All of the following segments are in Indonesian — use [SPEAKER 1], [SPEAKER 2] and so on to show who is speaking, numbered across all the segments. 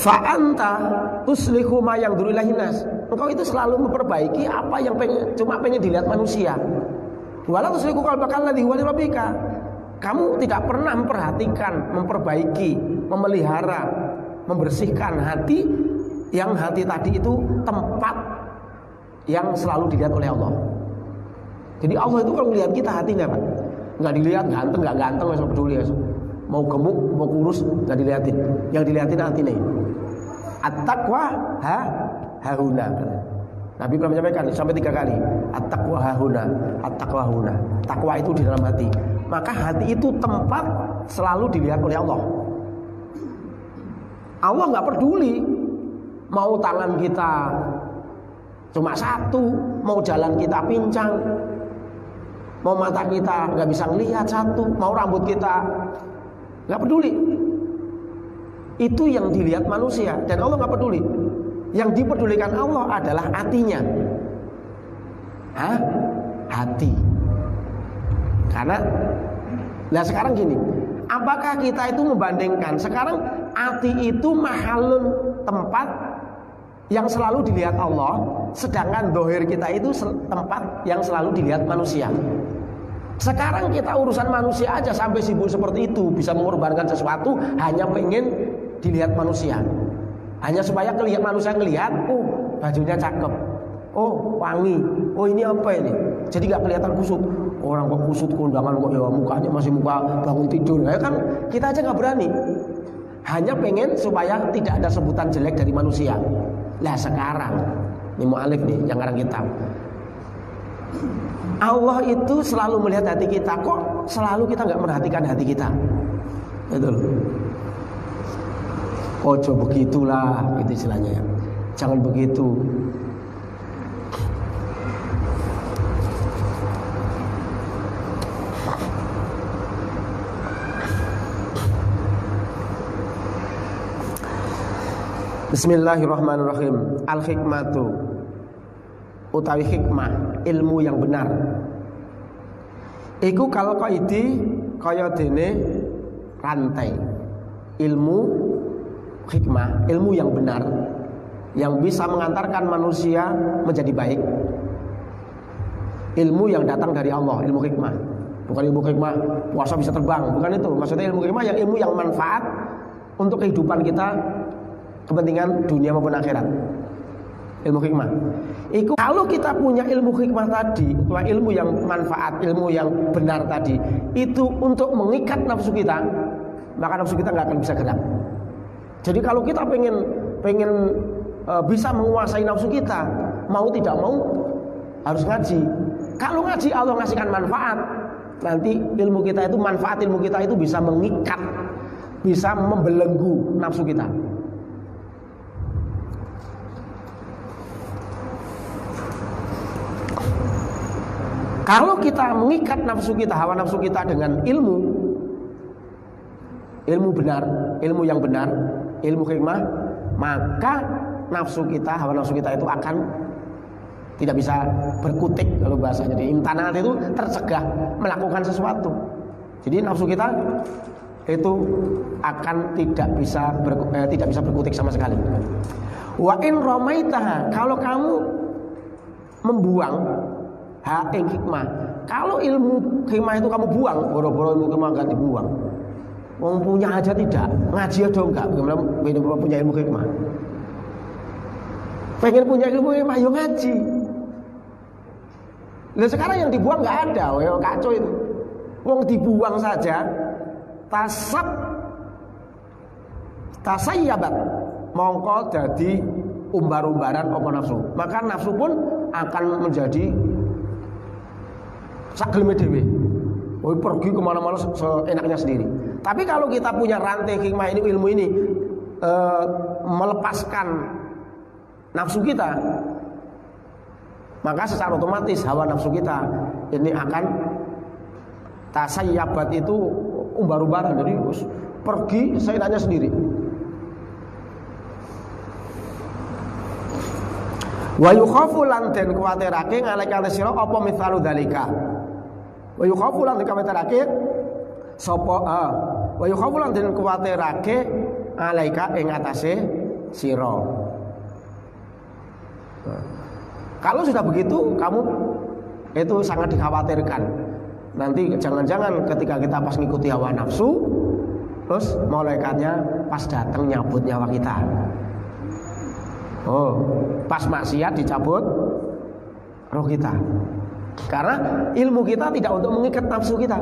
[SPEAKER 1] fa anta tuslihu ma yang durilahin nas. Engkau itu selalu memperbaiki apa yang cuma pengen dilihat manusia. Wala tuslihu qalbaka alladhi huwa li rabbika. Kamu tidak pernah memperhatikan, memperbaiki, memelihara, membersihkan hati yang hati tadi itu tempat yang selalu dilihat oleh Allah. Jadi Allah itu kalau melihat kita hatinya Pak, nggak dilihat ganteng nggak ganteng nggak peduli ya. Mau gemuk mau kurus nggak dilihatin, yang dilihatin hatinya. At-taqwa hahuna. Nabi pernah menyampaikan sampai 3 kali. At-taqwa hahuna, at-taqwa hahuna. Takwa itu di dalam hati. Maka hati itu tempat selalu dilihat oleh Allah. Allah nggak peduli mau tangan kita cuma satu, mau jalan kita pincang, mau mata kita nggak bisa ngelihat satu, mau rambut kita nggak peduli. Itu yang dilihat manusia dan Allah nggak peduli. Yang dipedulikan Allah adalah hatinya. Hati. Karena nah sekarang gini, apakah kita itu membandingkan sekarang hati itu mahalun, tempat yang selalu dilihat Allah, sedangkan dohir kita itu tempat yang selalu dilihat manusia. Sekarang kita urusan manusia aja sampai sibuk seperti itu, bisa mengorbankan sesuatu hanya pengen dilihat manusia, hanya supaya manusia ngelihat, oh bajunya cakep, oh wangi, oh ini apa ini, jadi nggak kelihatan kusut. Orang kok kusut kondangan kok ya mukanya masih muka bangun tidur, ya kan kita aja nggak berani, hanya pengen supaya tidak ada sebutan jelek dari manusia. Lah sekarang ini mu'alif nih yang ngarang kitab, Allah itu selalu melihat hati kita, kok selalu kita nggak merhatikan hati kita, itu loh. Ojo begitulah, itu istilahnya ya. Jangan begitu. Bismillahirrahmanirrahim. Al-hikmatu utawi hikmah, ilmu yang benar. Iku kalau qaidi kaya dene rantai. Ilmu hikmah, ilmu yang benar yang bisa mengantarkan manusia menjadi baik. Ilmu yang datang dari Allah, ilmu hikmah. Bukan ilmu hikmah puasa bisa terbang, bukan itu. Maksudnya ilmu hikmah yang ilmu yang manfaat untuk kehidupan kita, kepentingan dunia maupun akhirat. Ilmu hikmah. Iku kalau kita punya ilmu hikmah tadi, ilmu yang manfaat, ilmu yang benar tadi, itu untuk mengikat nafsu kita, maka nafsu kita nggak akan bisa gerak. Jadi kalau kita pengen bisa menguasai nafsu kita, mau tidak mau harus ngaji. Kalau ngaji Allah ngasihkan manfaat, nanti ilmu kita itu manfaat ilmu kita itu bisa mengikat, bisa membelenggu nafsu kita. Kalau kita mengikat nafsu kita, hawa nafsu kita dengan ilmu benar, ilmu yang benar, ilmu hikmah, maka nafsu kita, hawa nafsu kita itu akan tidak bisa berkutik kalau bahasanya. Jadi imtanat itu tercegah melakukan sesuatu. Jadi nafsu kita itu akan tidak bisa berkutik sama sekali. Wa in ramaitaha, kalau kamu membuang ing hikmah, kalau ilmu hikmah itu kamu buang, boro-boro ilmu hikmah enggak dibuang. Wong punya aja tidak, ngaji aja enggak, bagaimana punya ilmu hikmah? Pengen punya ilmu hikmah yo ngaji. Lah sekarang yang dibuang enggak ada, yo kacau itu. Wong dibuang saja, tasayyabat, mongko dadi umbar-umbaran apa nafsu. Maka nafsu pun akan menjadi sageleme dhewe. Oh, pergi kemana-mana seenaknya sendiri. Tapi kalau kita punya rantai hikmah ini, ilmu ini, melepaskan nafsu kita, maka secara otomatis hawa nafsu kita ini akan tasayyabat, itu umbar-umbaran. Jadi pergi seenaknya sendiri. Wa yukhafu lan den kuwatirake ngalekane sira apa mithalu dalika. Wa yukhafu lan den kuwatirake sapa wa yukhafu lan den kuwatirake alaika ing atase sira. Kalau sudah begitu, kamu itu sangat dikhawatirkan. Nanti jangan-jangan ketika kita pas ngikuti hawa nafsu, terus malaikatnya pas datang nyabut nyawa kita. Oh, pas maksiat dicabut roh kita. Karena ilmu kita tidak untuk mengikat nafsu kita.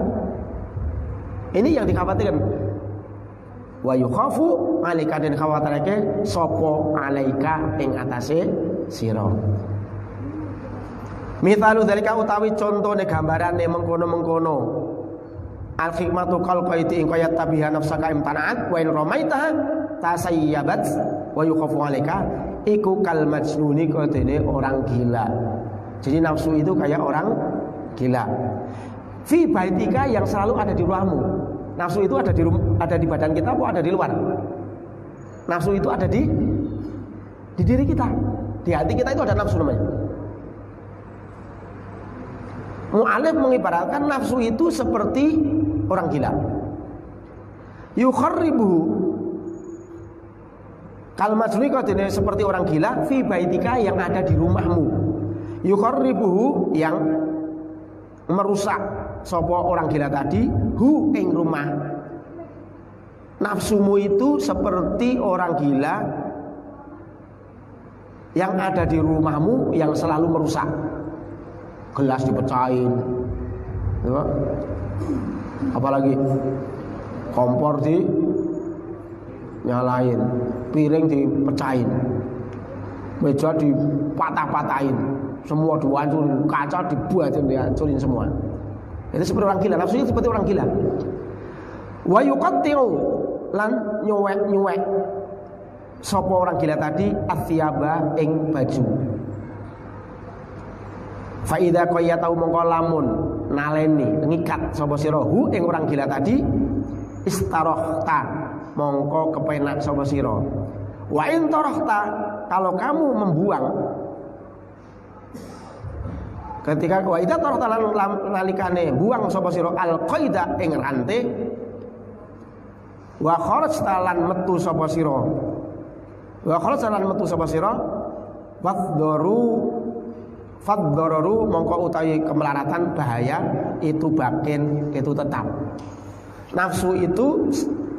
[SPEAKER 1] Ini yang dikhawatirkan. Wa yukhafu alaika den khawatirake sapa alaika ing atase sira. Mithalu dzalika utawi contone gambarane mengkono-mengkono. Al hikmatu kal qaiti ing kaya tabiha nafsaka imtanaat wa in ramaitaha tasayyabat wa yukhafu alaika iku kal majnuni kodene orang gila. Jadi nafsu itu kayak orang gila. Fi baitika yang selalu ada di rumahmu. Nafsu itu ada di badan kita atau ada di luar? Nafsu itu ada di diri kita. Di hati kita itu ada nafsu namanya. Mu'alif mengibaratkan nafsu itu seperti orang gila. Yukharribuhu kal majnuni kodene seperti orang gila fi baitika yang ada di rumahmu. Yukharribuhu yang merusak sapa orang gila tadi hu ing rumah. Nafsumu itu seperti orang gila yang ada di rumahmu yang selalu merusak. Gelas dipecahin, ya. Apalagi kompor nyalain, piring dipecahin, meja dipatah-patahin, semua dihancurin, kaca dihancurin semua. Itu seperti orang gila, nafsunya seperti orang gila. Wa yuqatti'u lan nyuwek sapa orang gila tadi athiyaba ing baju. Fa idza qayyatau mongko lamun naleni ngikat sapa sira hu ing orang gila tadi istarahta mongko kepenak sapa sira. Wa in tarahta kalau kamu membuang ketika wa idza tarahta nalikane buang sapa sira al qaida ing rante wa kharajta lan metu sapa sira faddaru mongko utawi kemelaratan bahaya itu bakin itu tetap. Nafsu itu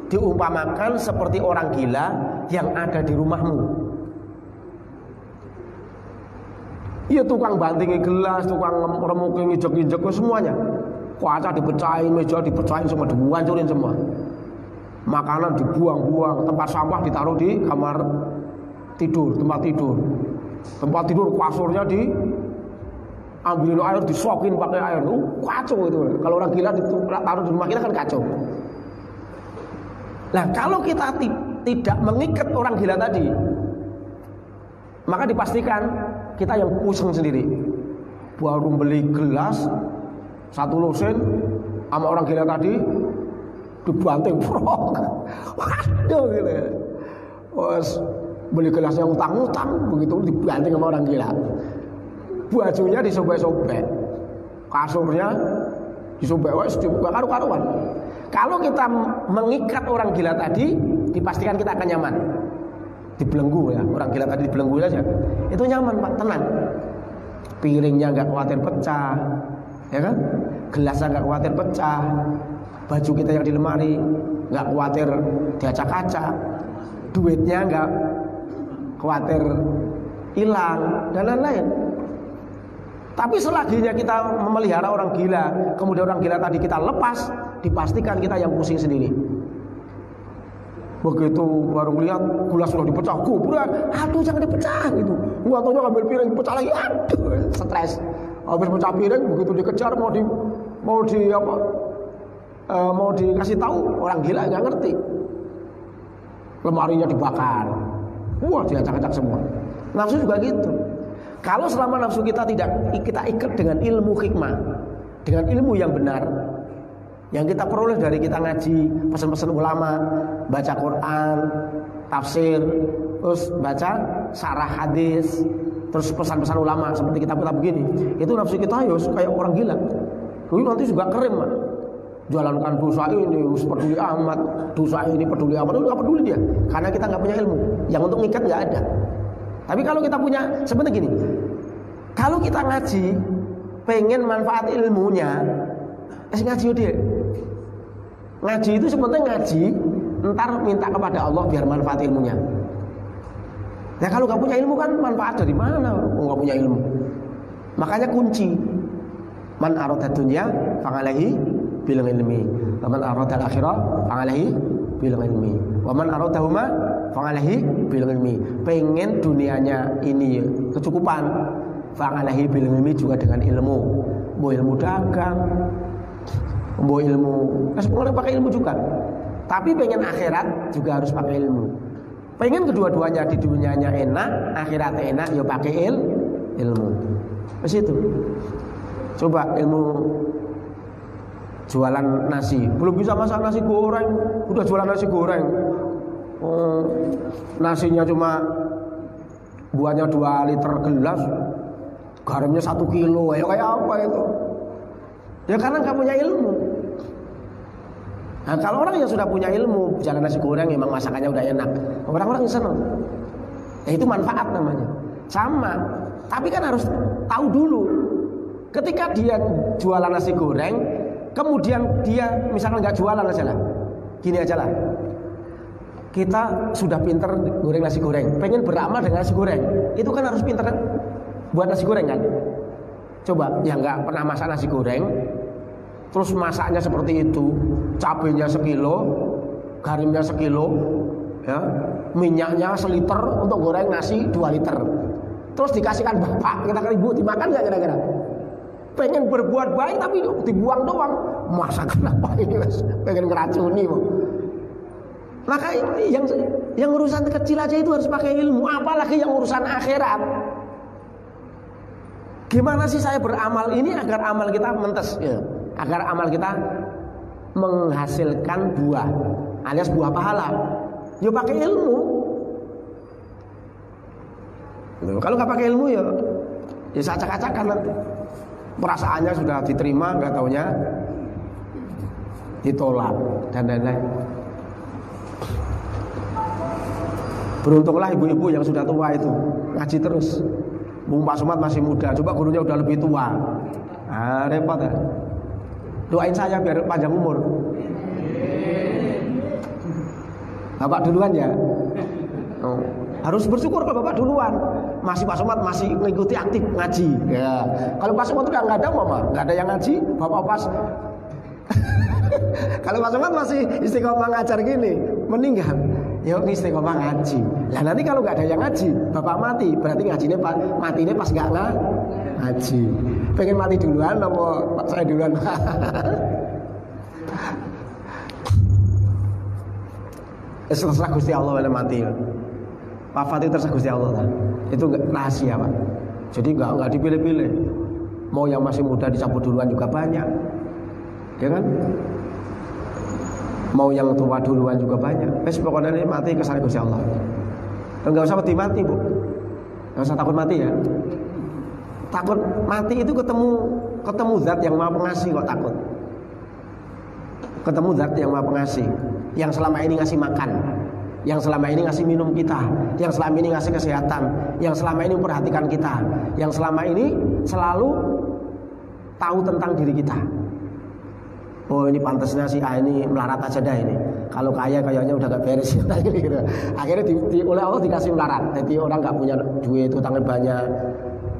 [SPEAKER 1] diumpamakan seperti orang gila yang ada di rumahmu. Iya, tukang bantingi gelas, tukang remuki ngijek-ngijek semuanya. Kaca dipecahin, meja dipecahin, semua dihancurin semua. Makanan dibuang-buang, tempat sampah ditaruh di kamar tidur, tempat tidur kasurnya ambilin air disokin pakai air, kacau itu. Kalau orang gila ditaruh di rumah kita kan kacau. Nah, kalau kita tidak mengikat orang gila tadi, maka dipastikan kita yang pusing sendiri. Baru beli gelas 1 lusin sama orang gila tadi dibanting frog. Waduh gitu. Beli gelas yang utang-utang begitu dibanting sama orang gila. Bajunya disobek-sobek, kasurnya disobek, karu-karuan. Kalau kita mengikat orang gila tadi, dipastikan kita akan nyaman. Dibelenggu ya, orang gila tadi dibelenggu saja. Itu nyaman Pak, tenang. Piringnya nggak khawatir pecah, ya kan? Gelasnya nggak khawatir pecah. Baju kita yang di lemari nggak khawatir diacak-acak. Duitnya nggak khawatir hilang dan lain-lain. Tapi selaginya kita memelihara orang gila, kemudian orang gila tadi kita lepas, dipastikan kita yang pusing sendiri. Begitu baru lihat gelas sudah dipecah, gubrak, aduh jangan dipecah gitu. Waktunya ngambil piring pecah lagi, aduh stres. Habis pecah piring, begitu dikejar mau dikasih tahu, orang gila nggak ngerti. Lemarinya dibakar, wah diacak-acak semua. Nafsu juga gitu. Kalau selama nafsu kita tidak kita ikat dengan ilmu hikmah, dengan ilmu yang benar, yang kita peroleh dari kita ngaji, pesan-pesan ulama, baca Quran, tafsir, terus baca syarah hadis, terus pesan-pesan ulama seperti kitab-kitab begini, itu nafsu kita kayak orang gila. Nanti juga keren, Mak. jalankan dosa ini, peduli amat, dosa ini peduli amat, nggak peduli dia, karena kita nggak punya ilmu. Yang untuk ngikat nggak ada. Tapi kalau kita punya, sebenarnya gini, kalau kita ngaji, pengen manfaat ilmunya, ngaji dia. Ngaji itu sebenarnya ngaji, ntar minta kepada Allah biar manfaat ilmunya. Nah kalau nggak punya ilmu kan manfaat dari mana? Nggak punya ilmu. Makanya kunci, man arada dunya fa'alaihi bil ilmi, wa man arada al-akhirah fa'alaihi bil ilmi, wa man aradahuma fa'alaihi bil ilmi. Pengen dunianya ini kecukupan, fa'alaihi bil ilmi juga dengan ilmu. Mau ilmu dagang, mau ilmu, boleh pakai ilmu juga. Tapi pengen akhirat juga harus pakai ilmu. Pengen kedua-duanya, di dunianya enak, akhirat enak, ya pakai ilmu. Ke situ. Coba ilmu jualan nasi, belum bisa masak nasi goreng, udah jualan nasi goreng. Nasinya cuma buahnya 2 liter gelas, garamnya 1 kilo, ya kayak apa itu? Ya karena nggak punya ilmu. Nah, kalau orang yang sudah punya ilmu, jalan nasi goreng memang masakannya udah enak, orang-orang senang. Ya itu manfaat namanya. Sama, tapi kan harus tahu dulu. Ketika dia jualan nasi goreng, kemudian dia misalkan nggak jualan aja lah, gini aja lah. Kita sudah pinter goreng nasi goreng, pengen beramal dengan nasi goreng, itu kan harus pinter kan, buat nasi goreng kan. Coba yang nggak pernah masak nasi goreng, terus masaknya seperti itu, cabenya 1 kilo, garamnya 1 kilo, ya, minyaknya 1 liter untuk goreng nasi 2 liter. Terus dikasihkan bapak, kita kan ibu dimakan nggak kira-kira? Pengen berbuat baik tapi dibuang doang. Masakan apa ini mas? Pengen ngeracuni mau. Maka yang urusan kecil aja itu harus pakai ilmu, apalagi yang urusan akhirat. Gimana sih saya beramal ini agar amal kita mentes, ya, agar amal kita menghasilkan buah, alias buah pahala. Ya pakai ilmu. Kalau nggak pakai ilmu ya acak-acakan nanti. Perasaannya sudah diterima, nggak taunya ditolak dan lain-lain. Beruntunglah ibu-ibu yang sudah tua itu ngaji terus. Pak Somad masih muda, coba gurunya udah lebih tua. Repot ya. Doain saya biar panjang umur. Bapak duluan ya. Harus bersyukur kalau bapak duluan. Masih Pak Somad masih mengikuti aktif ngaji. Ya. Kalau Pak Somad udah nggak ada mama, nggak ada yang ngaji, bapak pas. Kalau Pak Somad masih istiqomah ngajar gini, meninggal. Ya istiqomah ngaji. Lah nanti kalau nggak ada yang ngaji, bapak mati, berarti ngajinya matinya pas nggak ngaji. Pengen mati duluan, apa saya duluan? Selesai Gusti Allah yang mati. Wafat itu terserah Gusti Allah. Itu rahasia Pak. Jadi nggak dipilih-pilih. Mau yang masih muda dicabut duluan juga banyak, ya kan? Mau yang tua duluan juga banyak. Pokoknya ini mati kesana Gusti Allah. Enggak usah mati Bu. Enggak usah takut mati ya. Takut mati itu ketemu zat yang Maha Pengasih kok takut. Ketemu zat yang Maha Pengasih, yang selama ini ngasih makan, yang selama ini ngasih minum kita, yang selama ini ngasih kesehatan, yang selama ini memperhatikan kita, yang selama ini selalu tahu tentang diri kita. Oh ini pantasnya si A ini melarat aja dah ini. Kalau kaya kayaknya udah gak beres. Akhirnya oleh Allah dikasih melarat. Jadi orang gak punya duit, utangnya banyak.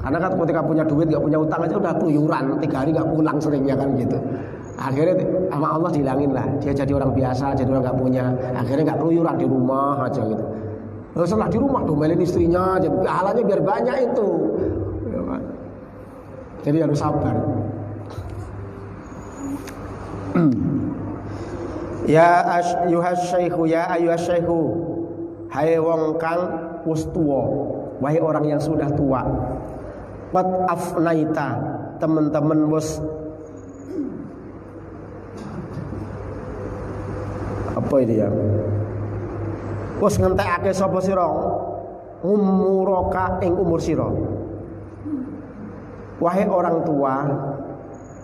[SPEAKER 1] Karena kan ketika punya duit gak punya utang aja udah keluyuran, 3 hari gak pulang seringnya kan gitu. Akhirnya sama Allah dihilangin lah. Dia jadi orang biasa, jadi orang gak punya. Akhirnya gak keluyuran di rumah aja gitu. Lalu setelah di rumah domelin istrinya, jadi pahalanya biar banyak itu. Jadi harus sabar. Ya ayyuhas syaihu, ya ayyuhas syaihu, hai wong kang wis tuwa, wahai orang yang sudah tua. Qad afnaita, teman-teman wis apa ini ya? Wis ngentekake sapa sira? Umuraka ing umur sira. Wahai orang tua,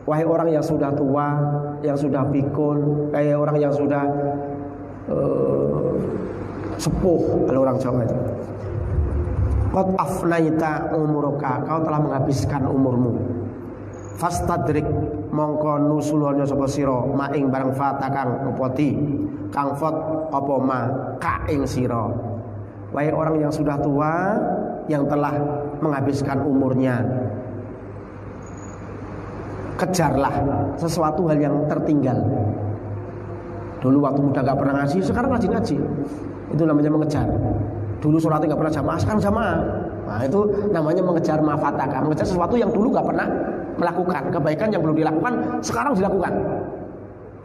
[SPEAKER 1] Wahai orang yang sudah tua, yang sudah pikun, kayak orang yang sudah sepuh, kalau orang Jawa itu. Qad afnaita umurka, kau telah menghabiskan umurmu. Fastadrik mongko nusulana sapa sira maing barang fata kang ngepoti, kang fot apa ma ka ing sira. Wahai orang yang sudah tua, yang telah menghabiskan umurnya, kejarlah sesuatu hal yang tertinggal. Dulu waktu muda gak pernah ngaji, sekarang ngaji-ngaji. Itu namanya mengejar. Dulu sholatnya gak pernah jamaah, sekarang jamaah. Nah itu namanya mengejar mafataka, mengejar sesuatu yang dulu gak pernah melakukan. Kebaikan yang belum dilakukan, sekarang dilakukan.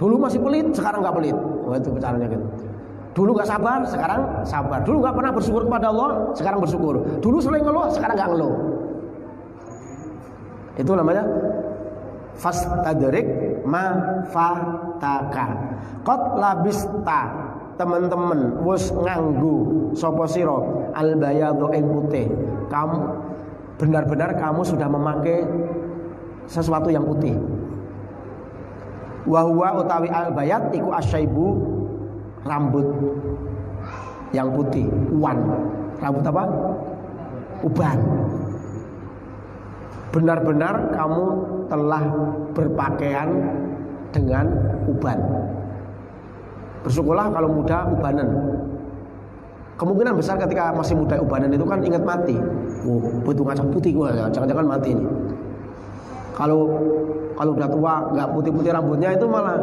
[SPEAKER 1] Dulu masih pelit, sekarang gak pelit. Oh itu caranya gitu. Dulu gak sabar, sekarang sabar. Dulu gak pernah bersyukur kepada Allah, sekarang bersyukur. Dulu sering ngeluh, sekarang gak ngeluh. Itu namanya fastadrik ma fataka. Qad labista, teman-teman wis nganggo sapa sira al bayadhu ing putih. Kamu benar-benar kamu sudah memakai sesuatu yang putih. Wa huwa utawi al bayad iku asyaibu, rambut yang putih, uban. Rambut apa? Uban. Benar-benar kamu telah berpakaian dengan uban. Bersyukurlah kalau muda ubanan. Kemungkinan besar ketika masih muda ubanan itu kan ingat mati. Oh, betul ngacak putih gua, jangan-jangan mati ini. Kalau udah tua nggak putih-putih rambutnya itu malah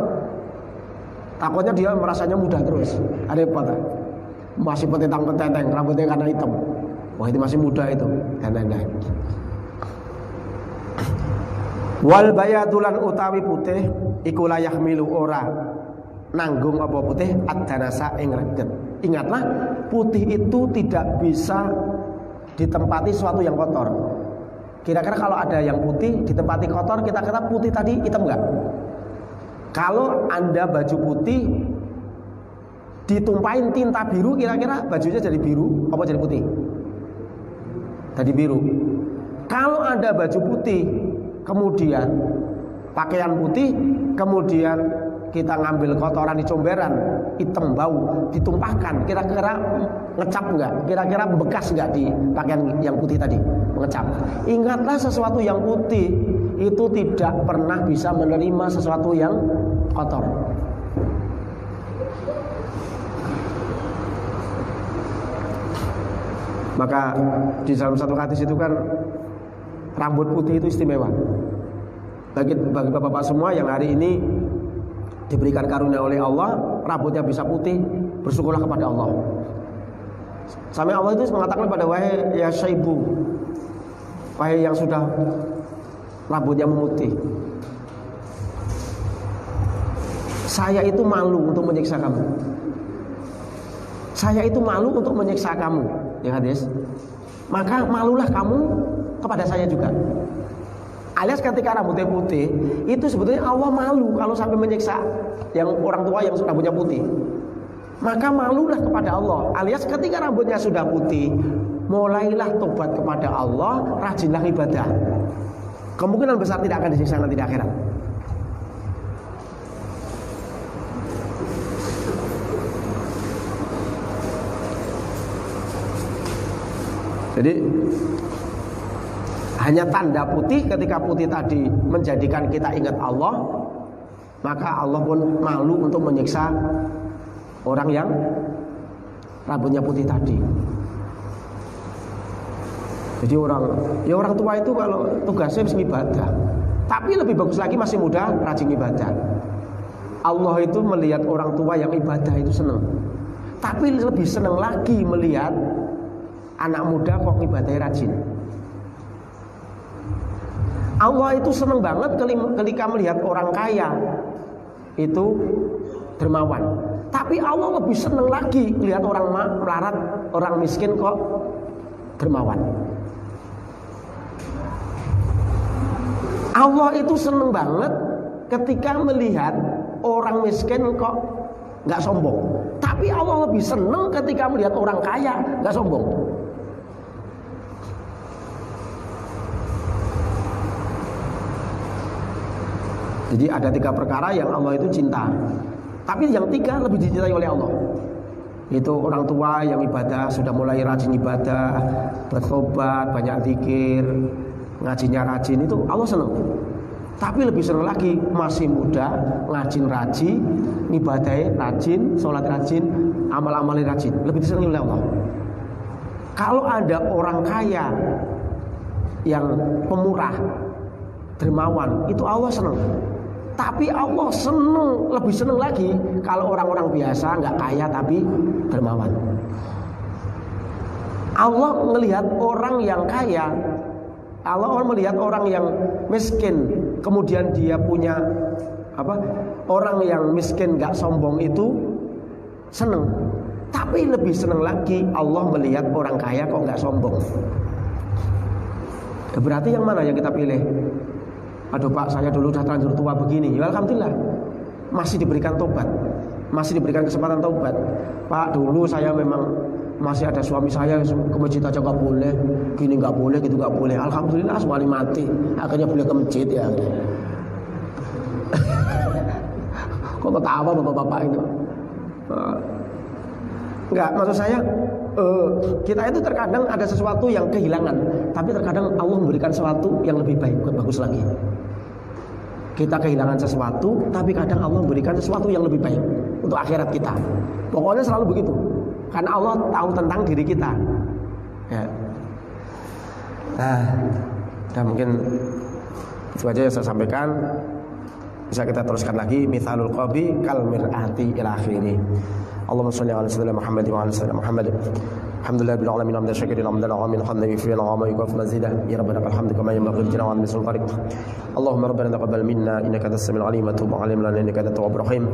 [SPEAKER 1] takutnya dia merasanya muda terus. Ada apa? Masih petentang-petenteng rambutnya karena hitam. Wah itu masih muda itu. Dan. Wal bayadulan utawi putih iku layah milu ora nanggung apa putih ad-danasa ing reget. Ingatlah, putih itu tidak bisa ditempati sesuatu yang kotor. Kira-kira kalau ada yang putih ditempati kotor, kita kata putih tadi hitam enggak? Kalau Anda baju putih ditumpahin tinta biru, kira-kira bajunya jadi biru apa jadi putih? Jadi biru. Kalau Anda baju putih kemudian pakaian putih, kemudian kita ngambil kotoran di comberan, hitam bau, ditumpahkan, kira-kira ngecap enggak? Kira-kira bekas enggak di pakaian yang putih tadi? Mengecap. Ingatlah, sesuatu yang putih itu tidak pernah bisa menerima sesuatu yang kotor. Maka di dalam satu hadis itu kan rambut putih itu istimewa. Bagi bapak-bapak semua yang hari ini diberikan karunia oleh Allah, rambutnya bisa putih, bersyukurlah kepada Allah. Sampai Allah itu mengatakan pada wahai ya syaibu, wahai yang sudah rambutnya memutih, saya itu malu untuk menyiksa kamu. Saya itu malu untuk menyiksa kamu, ya hadis. Maka malulah kamu kepada saya juga. Alias ketika rambutnya putih, itu sebetulnya Allah malu kalau sampai menyiksa yang orang tua yang rambutnya putih. Maka malulah kepada Allah. Alias ketika rambutnya sudah putih, mulailah tobat kepada Allah, rajinlah ibadah. Kemungkinan besar tidak akan disiksa nanti di akhirat. Jadi hanya tanda putih, ketika putih tadi menjadikan kita ingat Allah, maka Allah pun malu untuk menyiksa orang yang rambutnya putih tadi. Jadi orang tua itu kalau tugasnya bisa ibadah, tapi lebih bagus lagi masih muda rajin ibadah. Allah itu melihat orang tua yang ibadah itu senang, tapi lebih senang lagi melihat anak muda kok ibadahnya rajin. Allah itu senang banget ketika melihat orang kaya itu dermawan. Tapi Allah lebih senang lagi lihat orang melarat, orang miskin kok dermawan. Allah itu senang banget ketika melihat orang miskin kok nggak sombong. Tapi Allah lebih senang ketika melihat orang kaya nggak sombong. Jadi ada 3 perkara yang Allah itu cinta. Tapi yang 3 lebih dicintai oleh Allah. Itu orang tua yang ibadah, sudah mulai rajin ibadah, bertobat, banyak zikir, ngajinya rajin, itu Allah senang. Tapi lebih senang lagi masih muda, ngajin rajin, ibadahnya rajin, sholat rajin, amal-amalnya rajin, lebih disenangi oleh Allah. Kalau ada orang kaya yang pemurah, dermawan, itu Allah senang. Tapi Allah senang, lebih senang lagi kalau orang-orang biasa, nggak kaya tapi dermawan. Allah melihat orang yang kaya, Allah melihat orang yang miskin, kemudian dia punya orang yang miskin nggak sombong itu senang. Tapi lebih senang lagi Allah melihat orang kaya kok nggak sombong. Berarti yang mana yang kita pilih? Aduh Pak, saya dulu sudah terlanjur tua begini. Ya alhamdulillah, masih diberikan tobat, masih diberikan kesempatan tobat. Pak, dulu saya memang masih ada suami saya ke masjid aja nggak boleh, gini nggak boleh, gitu nggak boleh. Alhamdulillah suami mati, akhirnya boleh ke masjid ya. Kok ketawa bapak-bapak itu? Enggak, maksud saya kita itu terkadang ada sesuatu yang kehilangan, tapi terkadang Allah memberikan sesuatu yang lebih baik, bagus lagi. Kita kehilangan sesuatu, tapi kadang Allah memberikan sesuatu yang lebih baik untuk akhirat kita. Pokoknya selalu begitu, karena Allah tahu tentang diri kita. Ya. Nah, dan mungkin itu aja yang saya sampaikan. Bisa kita teruskan lagi. Mithalul qabi kal mir'ati ila akhirih. Allahumma shalli ala sayyidina Muhammad wa ala sayyidina Muhammad. Alhamdulillah bil alamin hamdan syakirin hamdan alamin hamdan fi al-ghama yaqaf mazidah ya rabbana alhamdu kama yanbaghi li jalali sultanik. Allahumma rabbana taqabbal minna innaka antas samiul alim wa tub alaina innaka antat tawwabur rahim.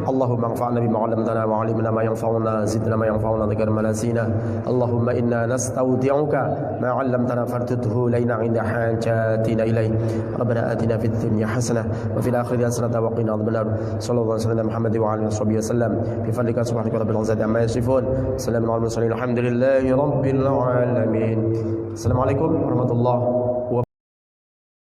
[SPEAKER 1] Allahumma anfa'na bima 'allamtana wa 'allimna ma yanfa'una zidna ma yanfa'una dhikra ma nasina. Allahumma inna nastawdi'uka ma 'allamtana fartudhu lana 'inda hajatina ilayhi. Rabbana atina fid dunya hasanah wa fil akhirati hasanah wa qina adhaban nar. Sallallahu alaihi wasallam Muhammad wa alihi wasallam bi fadlika subhanaka rabbil izzati amma yasifun. Salamun alal mursalin alhamdulillahi rabbil alamin. Assalamualaikum warahmatullahi